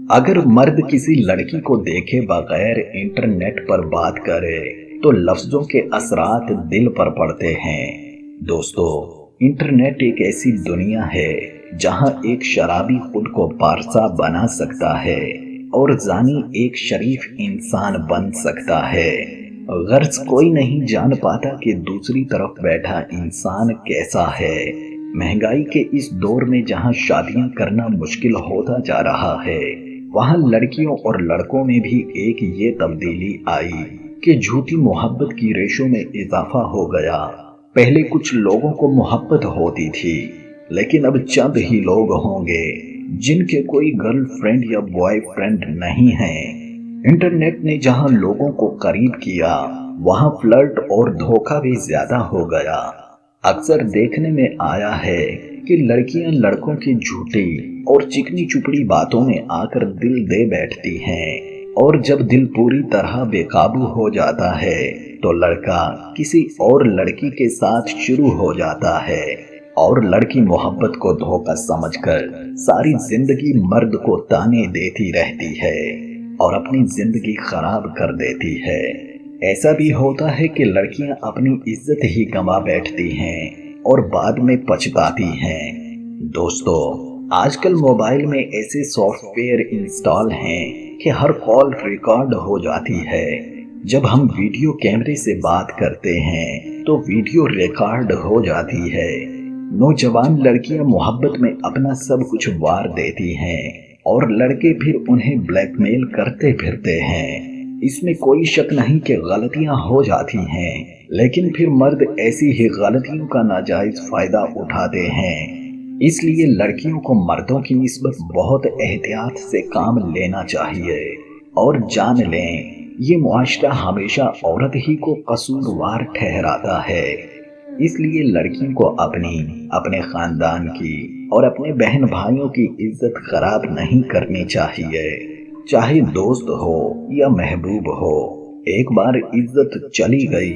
अगर मर्द किसी लड़की को देखे बगैर इंटरनेट पर बात करे तो लफ्जों के असरात दिल पर पड़ते हैं। दोस्तों, इंटरनेट एक ऐसी दुनिया है जहां एक शराबी खुद को पारसा बना सकता है और जानी एक शरीफ इंसान बन सकता है। गर्ज कोई नहीं जान पाता कि दूसरी तरफ बैठा इंसान कैसा है। महंगाई के इस दौर में जहां शादियां करना मुश्किल होता जा रहा है, वहां लड़कियों और लड़कों में भी एक ये तब्दीली आई कि झूठी मोहब्बत की रेशों में इजाफा हो गया। पहले कुछ लोगों को मोहब्बत होती थी, लेकिन अब चंद ही लोग होंगे जिनके कोई गर्लफ्रेंड या बॉयफ्रेंड नहीं है। इंटरनेट ने जहां लोगों को करीब किया, वहां फ्लर्ट और धोखा भी ज्यादा हो गया। अक्सर देखने में आया है कि लड़कियां लड़कों की झूठी और चिकनी चुपड़ी बातों में आकर दिल दे बैठती हैं, और जब दिल पूरी तरह बेकाबू हो जाता है तो लड़का किसी और लड़की के साथ शुरू हो जाता है, और लड़की मोहब्बत को धोखा समझकर सारी जिंदगी मर्द को ताने देती रहती है और अपनी जिंदगी खराब कर देती है। ऐसा भी होता है कि लड़कियां अपनी इज्जत ही गंवा बैठती हैं और बाद में पछताती हैं। दोस्तों, आजकल मोबाइल में ऐसे सॉफ्टवेयर इंस्टॉल हैं कि हर कॉल रिकॉर्ड हो जाती है। जब हम वीडियो कैमरे से बात करते हैं तो वीडियो रिकॉर्ड हो जाती है। नौजवान लड़कियां मोहब्बत में अपना सब कुछ वार देती हैं और लड़के फिर उन्हें ब्लैकमेल करते फिरते हैं। इसमें कोई शक नहीं कि गलतियां हो जाती हैं, लेकिन फिर मर्द ऐसी ही गलतियों का नाजायज फायदा उठाते हैं। इसलिए लड़कियों को मर्दों की निस्बत बहुत एहतियात से काम लेना चाहिए और जान लें, ये मुआशरा हमेशा औरत ही को कसूरवार ठहराता है। इसलिए लड़कियों को अपनी, अपने खानदान की और अपने बहन भाइयों की इज्जत खराब नहीं करनी चाहिए। चाहे दोस्त हो या महबूब हो, एक बार इज्जत चली गई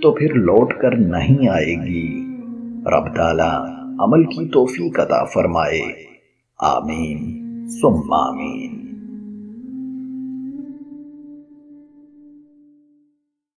तो फिर लौट कर नहीं आएगी। रब ताला अमल की तौफीक अता फरमाए। आमीन सुम्मा आमीन।